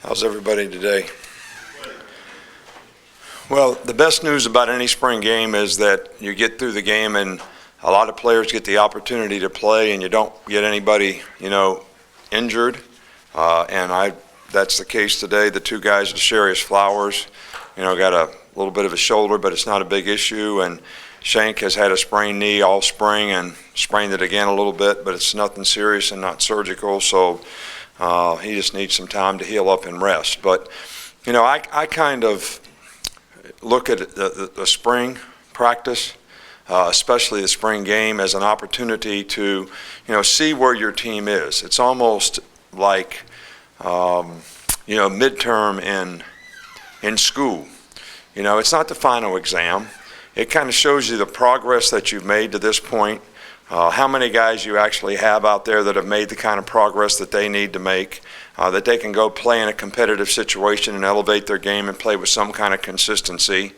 How's everybody today? Well, the best news about any spring game is that you get through the game and a lot of players get the opportunity to play and you don't get anybody, injured. That's the case today. The two guys, Desharius Flowers, got a little bit of a shoulder, but it's not a big issue. And Shank has had a sprained knee all spring and sprained it again a little bit, but it's nothing serious and not surgical. So he just needs some time to heal up and rest. But, I kind of look at the spring practice, especially the spring game, as an opportunity to, see where your team is. It's almost like, midterm in school. It's not the final exam. It kind of shows you the progress that you've made to this point, how many guys you actually have out there that have made the kind of progress that they need to make, that they can go play in a competitive situation and elevate their game and play with some kind of consistency.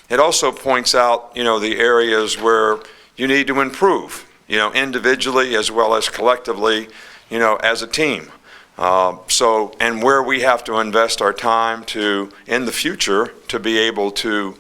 It also points out, the areas where you need to improve, individually as well as collectively, as a team. And where we have to invest our time in the future to be able to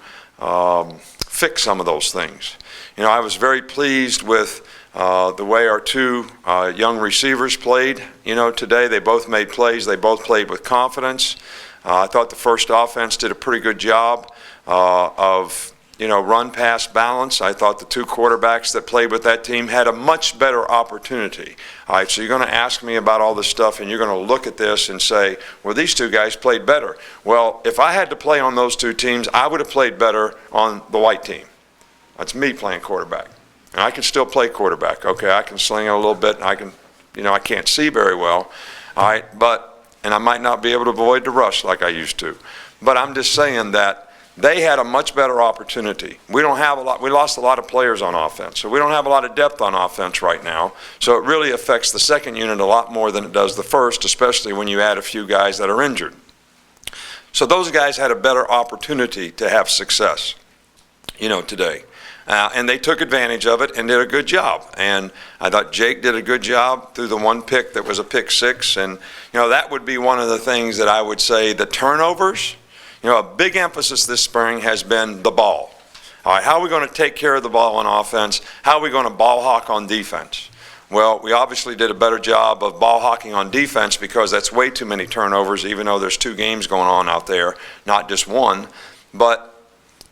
fix some of those things. I was very pleased with the way our two young receivers played, today. They both made plays. They both played with confidence. I thought the first offense did a pretty good job of run-pass balance. I thought the two quarterbacks that played with that team had a much better opportunity. All right, so you're going to ask me about all this stuff, and you're going to look at this and say, well, these two guys played better. Well, if I had to play on those two teams, I would have played better on the white team. That's me playing quarterback. And I can still play quarterback. Okay, I can sling it a little bit, and I can't see very well. All right, and I might not be able to avoid the rush like I used to. But I'm just saying that they had a much better opportunity. We lost a lot of players on offense, so we don't have a lot of depth on offense right now. So it really affects the second unit a lot more than it does the first, especially when you add a few guys that are injured. So those guys had a better opportunity to have success, today. And they took advantage of it and did a good job. And I thought Jake did a good job through the one pick that was a pick six. And, that would be one of the things that I would say, the turnovers. A big emphasis this spring has been the ball. All right, how are we going to take care of the ball on offense? How are we going to ball hawk on defense? Well, we obviously did a better job of ball hawking on defense because that's way too many turnovers, even though there's two games going on out there, not just one. But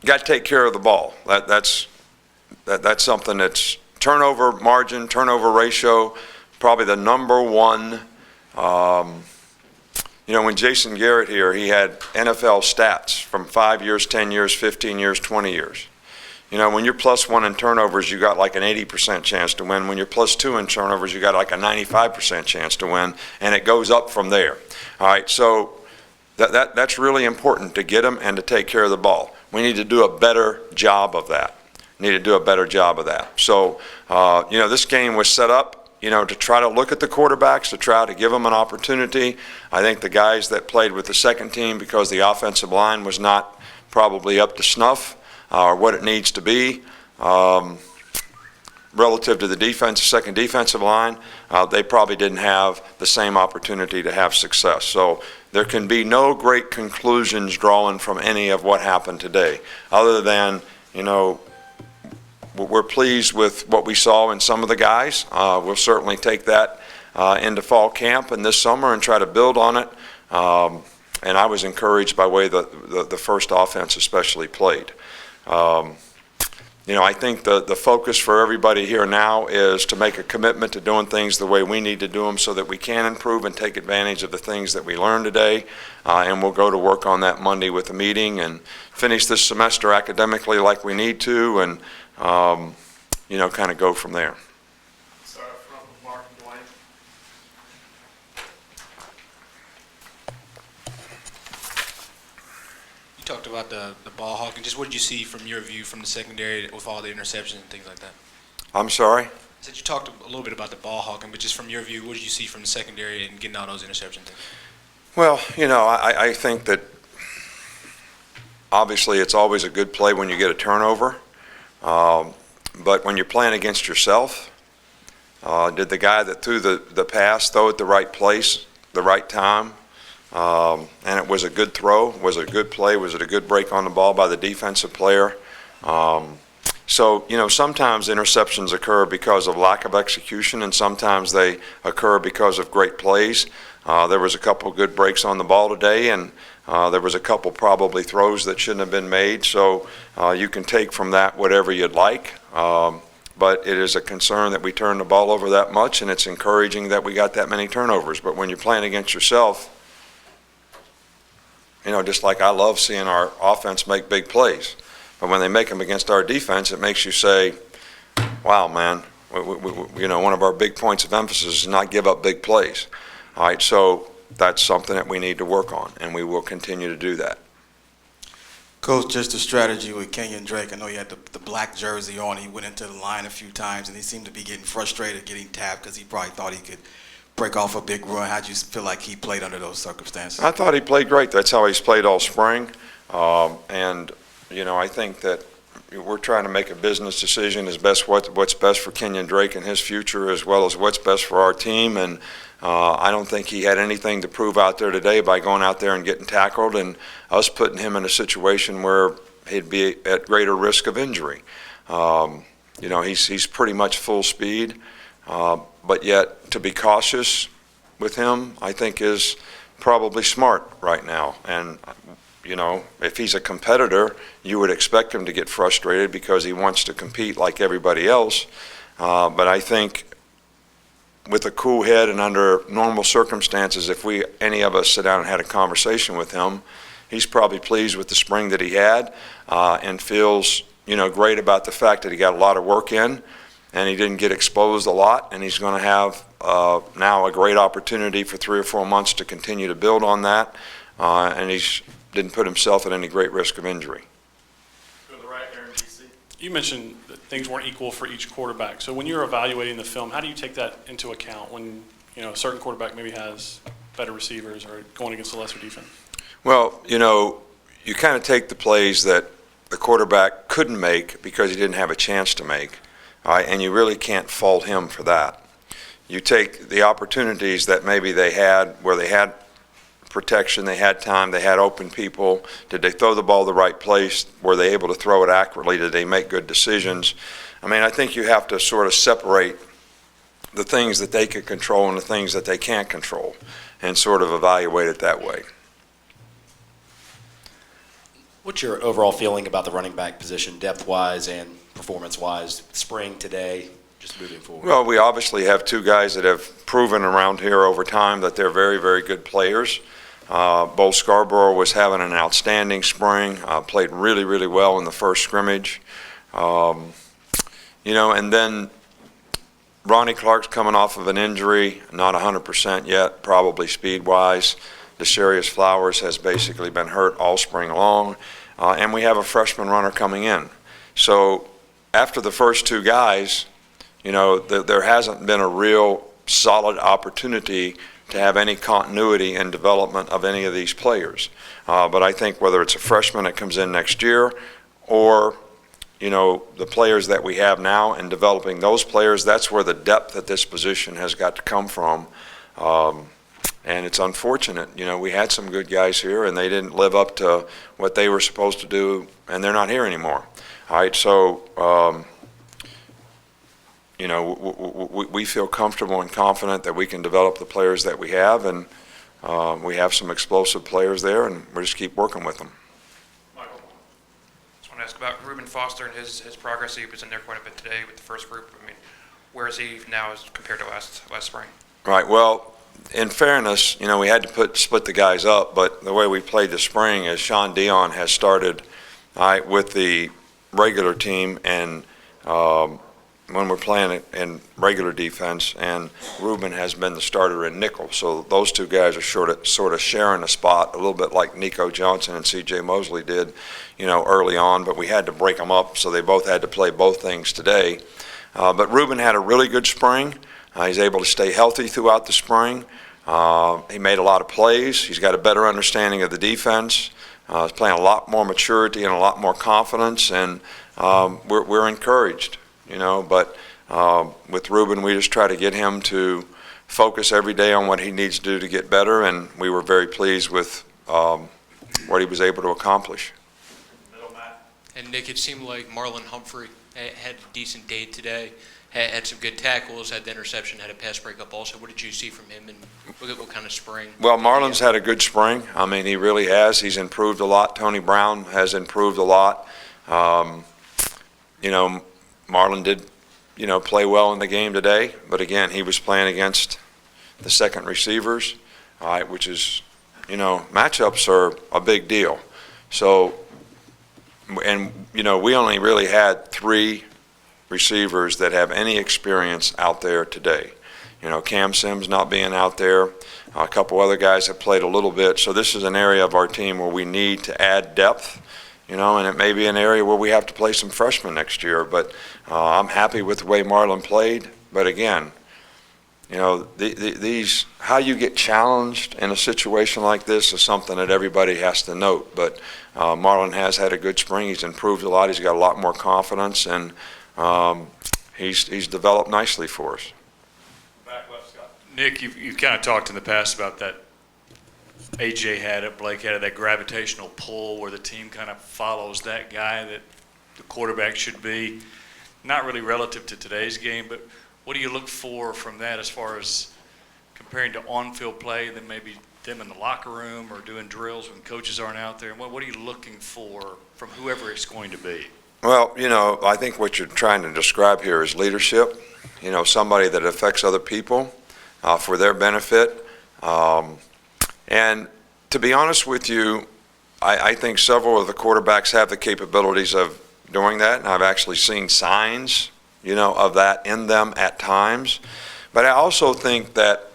you got to take care of the ball. That's something that's turnover margin, turnover ratio, probably the number one. When Jason Garrett here, he had NFL stats from 5 years, 10 years, 15 years, 20 years. When you're +1 in turnovers, you got like an 80% chance to win. When you're +2 in turnovers, you got like a 95% chance to win, and it goes up from there. All right, so that's really important to get them and to take care of the ball. We need to do a better job of that. So, this game was set up, to try to look at the quarterbacks, to try to give them an opportunity. I think the guys that played with the second team, because the offensive line was not probably up to snuff or what it needs to be relative to the second defensive line, they probably didn't have the same opportunity to have success. So there can be no great conclusions drawn from any of what happened today, other than, we're pleased with what we saw in some of the guys. We'll certainly take that into fall camp and this summer and try to build on it. And I was encouraged by the way the first offense especially played. I think the focus for everybody here now is to make a commitment to doing things the way we need to do them so that we can improve and take advantage of the things that we learned today. And we'll go to work on that Monday with a meeting and finish this semester academically like we need to, and kind of go from there. Start up front with Mark and Dwayne. You talked about the ball hawk, and just what did you see from your view from the secondary with all the interceptions and things like that? I'm sorry? I said you talked a little bit about the ball hawking, but just from your view, what did you see from the secondary and getting all those interceptions? Well, I think that obviously it's always a good play when you get a turnover. But when you're playing against yourself, did the guy that threw the pass throw it the right place, the right time, and it was a good throw, was it a good play, was it a good break on the ball by the defensive player. So, sometimes interceptions occur because of lack of execution, and sometimes they occur because of great plays. There was a couple good breaks on the ball today, and there was a couple probably throws that shouldn't have been made. So you can take from that whatever you'd like. But it is a concern that we turn the ball over that much, and it's encouraging that we got that many turnovers. But when you're playing against yourself, just like I love seeing our offense make big plays. But when they make them against our defense, it makes you say, wow, man, one of our big points of emphasis is not give up big plays. All right, so that's something that we need to work on, and we will continue to do that. Coach, just a strategy with Kenyon Drake. I know he had the black jersey on. He went into the line a few times, and he seemed to be getting frustrated, getting tapped, because he probably thought he could break off a big run. How'd you feel like he played under those circumstances? I thought he played great. That's how he's played all spring. I think that we're trying to make a business decision as best what's best for Kenyon Drake and his future, as well as what's best for our team. And I don't think he had anything to prove out there today by going out there and getting tackled and us putting him in a situation where he'd be at greater risk of injury. He's pretty much full speed, but yet to be cautious with him, I think, is probably smart right now. And if he's a competitor, you would expect him to get frustrated because he wants to compete like everybody else. But I think with a cool head and under normal circumstances, if any of us sit down and had a conversation with him, he's probably pleased with the spring that he had and feels, great about the fact that he got a lot of work in and he didn't get exposed a lot, and he's going to have now a great opportunity for 3 or 4 months to continue to build on that, and he's didn't put himself at any great risk of injury. Go to the right, Aaron, DC. You mentioned that things weren't equal for each quarterback. So when you're evaluating the film, how do you take that into account when a certain quarterback maybe has better receivers or going against a lesser defense? Well, you kind of take the plays that the quarterback couldn't make because he didn't have a chance to make, and you really can't fault him for that. You take the opportunities that maybe they had where they had protection, they had time, they had open people. Did they throw the ball the right place? Were they able to throw it accurately? Did they make good decisions? I think you have to sort of separate the things that they can control and the things that they can't control and sort of evaluate it that way. What's your overall feeling about the running back position, depth-wise and performance-wise, spring today, just moving forward? Well, we obviously have 2 guys that have proven around here over time that they're very, very good players. Bo Scarborough was having an outstanding spring, played really, really well in the first scrimmage. And then Ronnie Clark's coming off of an injury, not 100% yet, probably speed-wise. Desharius Flowers has basically been hurt all spring long. And we have a freshman runner coming in. So after the first 2 guys, there hasn't been a real solid opportunity to have any continuity and development of any of these players. But I think whether it's a freshman that comes in next year or, the players that we have now and developing those players, that's where the depth at this position has got to come from. And it's unfortunate. We had some good guys here and they didn't live up to what they were supposed to do, and they're not here anymore. All right, so we feel comfortable and confident that we can develop the players that we have, and we have some explosive players there, and we just keep working with them. Michael. Just want to ask about Reuben Foster and his progress. He was in there quite a bit today with the first group. Where is he now as compared to last spring? Right. Well, in fairness, we had to split the guys up, but the way we played this spring is Sean Dion has started with the regular team, and when we're playing in regular defense, and Reuben has been the starter in nickel. So those 2 guys are sort of sharing a spot, a little bit like Nico Johnson and C.J. Mosley did, early on, but we had to break them up, so they both had to play both things today. But Reuben had a really good spring. He's able to stay healthy throughout the spring. He made a lot of plays. He's got a better understanding of the defense. He's playing a lot more maturity and a lot more confidence, and we're encouraged. But with Reuben, we just try to get him to focus every day on what he needs to do to get better, and we were very pleased with what he was able to accomplish. And Nick, it seemed like Marlon Humphrey had a decent day today, had some good tackles, had the interception, had a pass breakup also. What did you see from him, and what kind of spring? Well, Marlon's had a good spring. I mean, he really has. He's improved a lot. Tony Brown has improved a lot. You know, Marlon did, you know, play well in the game today, but again, he was playing against the second receivers, which is, you know, matchups are a big deal. So, and, you know, we only really had 3 receivers that have any experience out there today. You know, Cam Sims not being out there, a couple other guys have played a little bit. So this is an area of our team where we need to add depth, you know, and it may be an area where we have to play some freshmen next year. But I'm happy with the way Marlon played. But again, you know, these how you get challenged in a situation like this is something that everybody has to note. But Marlon has had a good spring. He's improved a lot. He's got a lot more confidence, and he's developed nicely for us. Back left, Scott. Nick, you've kind of talked in the past about that AJ had it, Blake had it, that gravitational pull where the team kind of follows that guy that the quarterback should be. Not really relative to today's game, but what do you look for from that as far as comparing to on-field play, then maybe them in the locker room or doing drills when coaches aren't out there? What are you looking for from whoever it's going to be? Well, you know, I think what you're trying to describe here is leadership. You know, somebody that affects other people for their benefit. And to be honest with you, I think several of the quarterbacks have the capabilities of doing that, and I've actually seen signs, you know, of that in them at times. But I also think that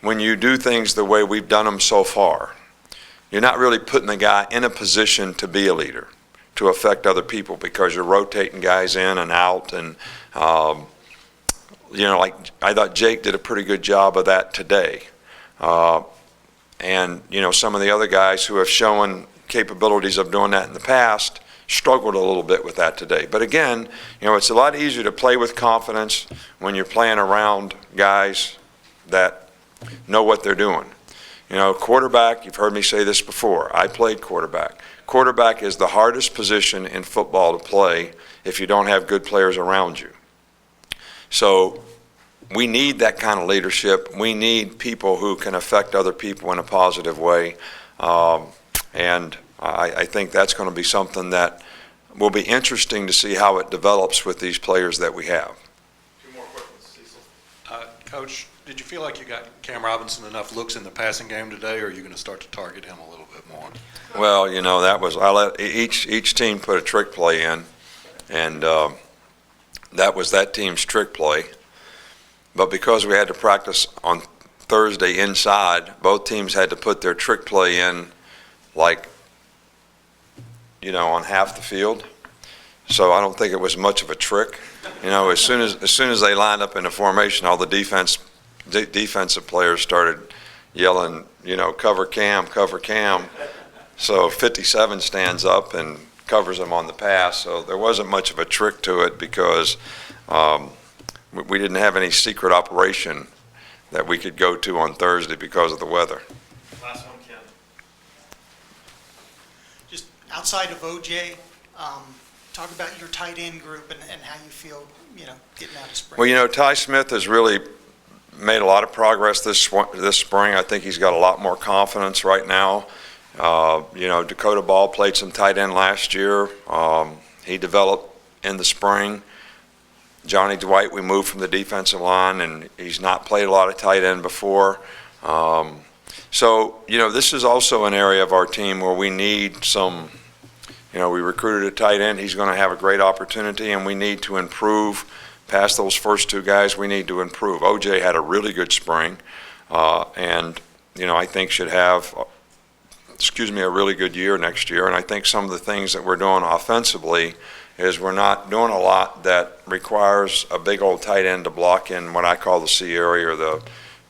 when you do things the way we've done them so far, you're not really putting the guy in a position to be a leader, to affect other people, because you're rotating guys in and out. And, you know, like I thought Jake did a pretty good job of that today. And, you know, some of the other guys who have shown capabilities of doing that in the past struggled a little bit with that today. But again, you know, it's a lot easier to play with confidence when you're playing around guys that know what they're doing. You know, quarterback, you've heard me say this before, I played quarterback. Quarterback is the hardest position in football to play if you don't have good players around you. So we need that kind of leadership. We need people who can affect other people in a positive way. And I think that's going to be something that will be interesting to see how it develops with these players that we have. 2 more quick ones, Cecil. Coach, did you feel like you got Cam Robinson enough looks in the passing game today, or are you going to start to target him a little bit more? Well, you know, that was, I let each team put a trick play in, and that was that team's trick play. But because we had to practice on Thursday inside, both teams had to put their trick play in, like, you know, on half the field. So I don't think it was much of a trick. You know, as soon as they lined up in the formation, all the defensive players started yelling, you know, cover Cam, cover Cam. So 57 stands up and covers him on the pass. So there wasn't much of a trick to it, because we didn't have any secret operation that we could go to on Thursday because of the weather. Last one, Ken. Just outside of OJ, talk about your tight end group and how you feel, you know, getting out of spring. Well, you know, Ty Smith has really made a lot of progress this spring. I think he's got a lot more confidence right now. You know, Dakota Ball played some tight end last year. He developed in the spring. Johnny Dwight, we moved from the defensive line, and he's not played a lot of tight end before. So, you know, this is also an area of our team where we need some, you know, we recruited a tight end. He's going to have a great opportunity, and we need to improve. Past those first 2 guys, we need to improve. OJ had a really good spring, and, you know, I think should have, a really good year next year. And I think some of the things that we're doing offensively is we're not doing a lot that requires a big old tight end to block in what I call the C area, or the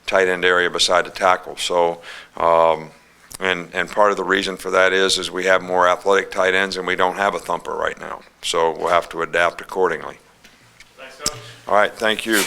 tight end area beside the tackle. So, and part of the reason for that is we have more athletic tight ends, and we don't have a thumper right now. So we'll have to adapt accordingly. Thanks, Coach. All right, thank you.